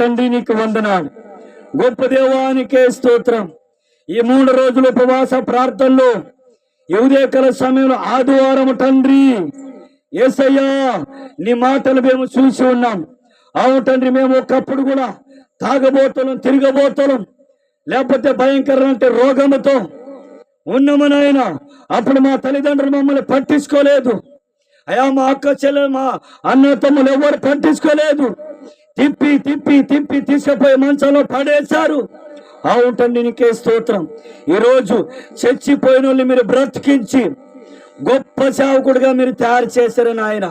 తండ్రి నీకు వందనాలు. గొప్ప దేవానికే స్తోత్రం. ఈ 3 రోజుల ఉపవాస ప్రార్థనలో ఉదయకాల సమయంలో ఆదివారం తండ్రి యేసయ్యా నీ మాటలు మేము చూసి ఉన్నాం. అవును తండ్రి, మేము ఒకప్పుడు కూడా తాగబోతలం, తిరగబోతలం, లేకపోతే భయంకరమైన రోగముతో ఉన్నాము నాయన. అప్పుడు మా తల్లిదండ్రులు మమ్మల్ని పట్టించుకోలేదు అయ్యా. మా అక్క చెల్లెలు, మా అన్న తమ్ములు ఎవరు పట్టించుకోలేదు. తిప్పి తిప్పి తిప్పి తీసుకుపోయి మంచంలో పడేశారు. అవును తండ్రి నీకే స్తోత్రం. ఈరోజు చచ్చిపోయిన వాళ్ళు మీరు బ్రతికించి గొప్ప సేవకుడిగా మీరు తయారు చేశారు నాయన.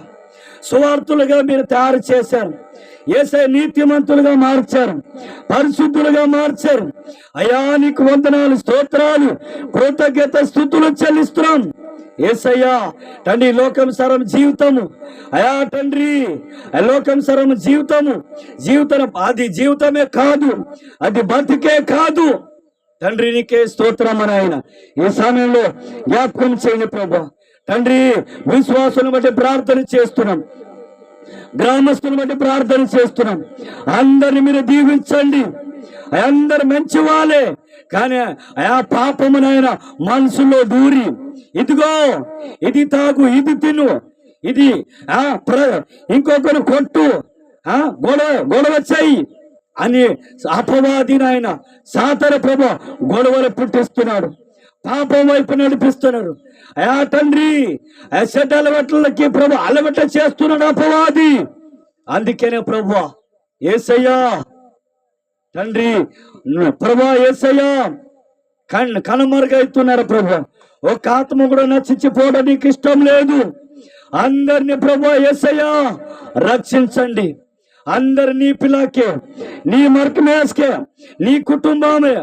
సువార్తులుగా మీరు తయారు చేశారు. యేసయ్య నీతిమంతులుగా మార్చారు, పరిశుద్ధులుగా మార్చారు. అయ్యా నీకు వందనాలు, స్తోత్రాలు, కృతజ్ఞత స్తుతులు చెల్లిస్తున్నాం యేసయ్యా. తండ్రి లోకంసరం జీవితము అయా తండ్రి, లోకంసరం జీవితం అది జీవితమే కాదు, అది బతికే కాదు తండ్రి. నీకే స్తోత్రం అని ఆయన ఈ సమయంలో జ్ఞాపకం చేయండి ప్రభా. తండ్రి విశ్వాసులను బట్టి ప్రార్థన చేస్తున్నాం, గ్రామస్తులను బట్టి ప్రార్థన చేస్తున్నాం. అందరిని మీరు దీవించండి. అందరు మంచి వాళ్ళే, కానీ ఆ పాపమునైనా మనసులో దూరి ఇదిగో ఇది తాగు, ఇది తిను, ఇది ఇంకొకరు కొట్టు, గొడవ చెయ్యి అని అపవాది నాయన సాతర ప్రభు గొడవలు పుట్టిస్తున్నాడు, పాపం వైపు నడిపిస్తున్నాడు. తండ్రి చెడ్డ అలవాట్లకి ప్రభు అలవాట చేస్తున్నాడు అపవాది. అందుకనే ప్రభు యేసయ్యా తండ్రి, ప్రభు యేసయ్యా కనుమరుగైతున్నారు ప్రభు. ఒక ఆత్మ కూడా నశించిపోవడం నీకు ఇష్టం లేదు. అందరినీ ప్రభు యేసయ్యా రక్షించండి. అందరు నీ పిల్లకే, నీ మర్కమేస్కే, నీ కుటుంబమే,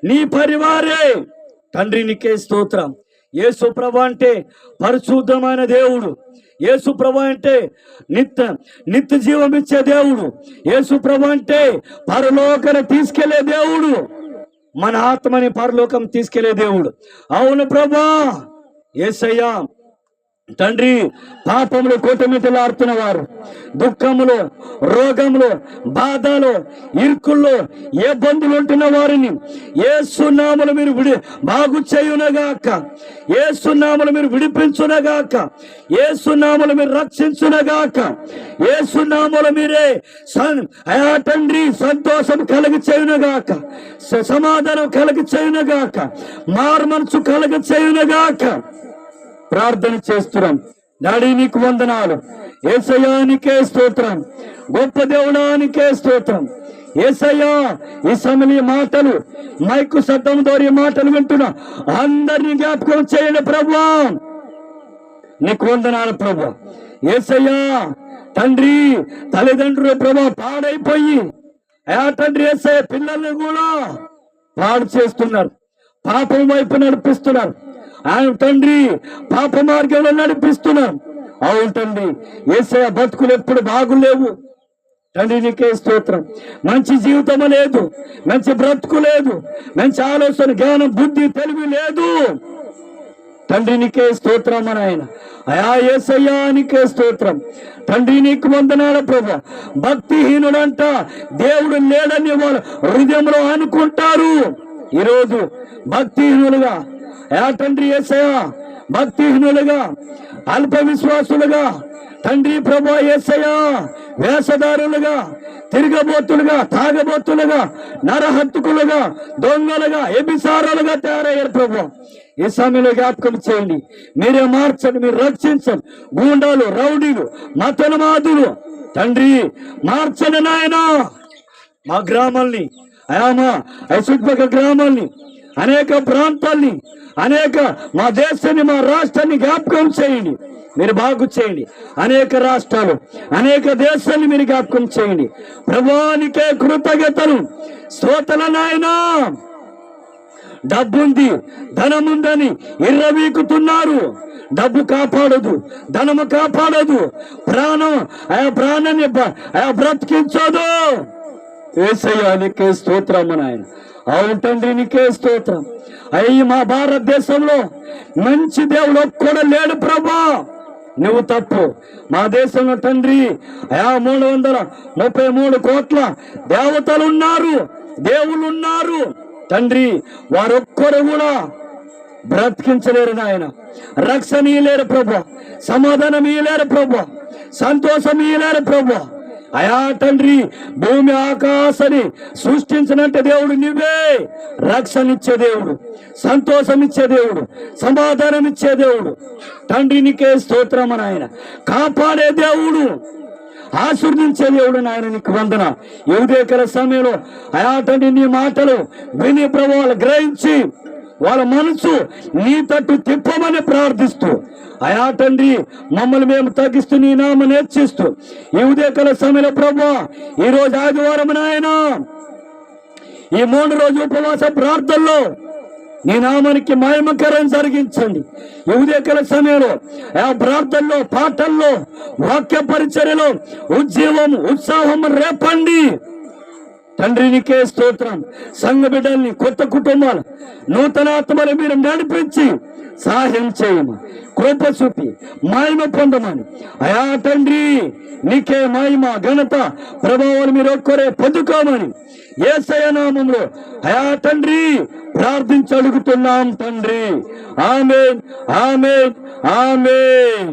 నీ పరివారే తండ్రి నీకే స్తోత్రం. యేసు ప్రభు అంటే పరిశుద్ధమైన దేవుడు. యేసు ప్రభు అంటే నిత్య జీవం ఇచ్చే దేవుడు. యేసు ప్రభు అంటే పరలోకన తీసుకెళ్లే దేవుడు, మన ఆత్మని పరలోకం తీసుకెళ్లే దేవుడు. అవును ప్రభా యేసయ్యా తండ్రి, పాపములు కొట్టుమిట్టలాడుతున్న వారు, దుఃఖములు, రోగములు, బాధలు, ఇరుకుల్లో ఏ బంధువులు ఉంటున్న వారిని యేసు నామములో మీరు బాగు చేయునగాక, యేసు నామములో మీరు విడిపించునగాక, యేసు నామములో మీరు రక్షించునగాక, యేసు నామములో మీరే తండ్రి సంతోషం కలిగి చేయునగాక, సమాధానం కలిగి చేయునగాక, మారుమనసు కలిగి చేయునగాక ప్రార్థన చేస్తున్నాం. డాడీ నీకు వందనాలు. యేసయ్యానికే స్తోత్రం. గొప్ప దేవుడానికే స్తోత్రం. యేసయ్యా ఈ సమయ మాటలు మైకు శబ్దం ద్వారా మాటలు వింటున్నా అందరినీ జ్ఞాపకం చేయండి ప్రభువా. నీకు వందనాలు ప్రభు. యేసయ్యా తండ్రి, తల్లిదండ్రులు ప్రభు పాడైపోయి తండ్రి యేసయ్య పిల్లల్ని కూడా పాడు చేస్తున్నారు, పాపం వైపు నడిపిస్తున్నారు. ఆయన తండ్రి పాప మార్గంలో నడిపిస్తున్నాం. అవును తండ్రి, యేసయ్య బతుకులు ఎప్పుడు బాగులేవు తండ్రి నీకే స్తోత్రం. మంచి జీవితం లేదు, మంచి బ్రతుకు లేదు, మంచి ఆలోచన, జ్ఞానం, బుద్ధి, తెలివి లేదు తండ్రి నీకే స్తోత్రం అని ఆయన. యేసయ్యా నీకే స్తోత్రం. తండ్రి నీకు వందనాలు ప్రభు. భక్తిహీనుడంట దేవుడు లేడని వాళ్ళ హృదయంలో అనుకుంటారు. ఈరోజు భక్తిహీనులుగా తండ్రి యేసయ్యా, భక్తిహీనులుగా, అల్ప విశ్వాసులుగా తండ్రి ప్రభు యేసయ్యా, వేషధారులుగా, తిరగబోతులుగా, తాగబోతులుగా, నరహత్తుకులుగా, దొంగలుగా, ఎబిసారాలుగా తయారయ్యారు ప్రభు. ఈ సమయంలో జ్ఞాపకం చేయండి. మీరే మార్చండి, మీరు రక్షించండి. గూండాలు, రౌడీలు, మతోన్మాదులు తండ్రి మార్చండి నాయనా. మా గ్రామాల్ని మా చుట్టుపక్కల గ్రామాల్ని, అనేక ప్రాంతాల్ని, అనేక మా దేశాన్ని, మా రాష్ట్రాన్ని జ్ఞాపకం చేయండి, మీరు బాగు చేయండి. అనేక రాష్ట్రాలు, అనేక దేశాన్ని మీరు జ్ఞాపకం చేయండి. ప్రభువానికే కృతజ్ఞతలు, స్తోత్రాలు నాయనా. డబ్బుంది, ధనముందని ఇర్రవీకుతున్నారు. డబ్బు కాపాడదు, ధనము కాపాడదు, ప్రాణాన్ని బ్రతికించదు. యేసయ్యా నీకే స్తోత్రం నాయన. అవును తండ్రి నీకే స్తోత్రం. మా భారతదేశంలో మంచి దేవుడు ఒక్కడు లేడు ప్రభా. నువ్వు తప్పు. మా దేశంలో తండ్రి 333 కోట్ల దేవతలు ఉన్నారు, దేవుళ్ళు ఉన్నారు తండ్రి. వారొక్కరు కూడా బ్రతికించలేరు నాయన. రక్షణ ఇయ్యలేరు ప్రభు, సమాధానం ఇయ్యలేరు ప్రభు, సంతోషం ఇయ్యలేరు ప్రభు. అయా తండ్రి, భూమి ఆకాశాన్ని సృష్టించినట్టు దేవుడు నువ్వే. రక్షణ ఇచ్చే దేవుడు, సంతోషం ఇచ్చే దేవుడు, సమాధానం ఇచ్చే దేవుడు తండ్రి. నీకే స్తోత్రం నాయన. కాపాడే దేవుడు, ఆశీర్వదించే దేవుడు నాయన, నీకు వందన. ఉదయకాల సమయంలో అయా తండ్రి నీ మాటలు విని ప్రభావాలు గ్రహించి వాళ్ళ మనసు నీ తట్టు తిప్పమని ప్రార్థిస్తూ అయా తండ్రి మమ్మల్ని మేము తగ్గిస్తూ నీ నామం హెచ్చిస్తూ ఈ ఉదయకాల సమయంలో ప్రభువా, ఈ రోజు ఆదివారం నాయన, ఈ 3 రోజు ఉపవాస ప్రార్థనలో నీ నామానికి మహిమకరం జరిగించండి. ఈ ఉదయకాల సమయంలో ఆ ప్రార్థనలో, పాటల్లో, వాక్య పరిచర్యలో ఉజ్జీవం, ఉత్సాహం రేపండి తండ్రి. నీకే స్తోత్రం. సంఘ బిడ్డల్ని, కొత్త కుటుంబాలు, నూతన ఆత్మలు మీరు నడిపించి సహాయం చేయము, కృప చూపి మహిమ పొందమని అయా తండ్రి నీకే మహిమ, ఘనత, ప్రభావాలు మీరు ఒక్కరే పొందుకోమని యేసయ్య నామములో అయా తండ్రి ప్రార్థించి అడుగుతున్నాం తండ్రి. ఆమేన్, ఆమేన్, ఆమేన్.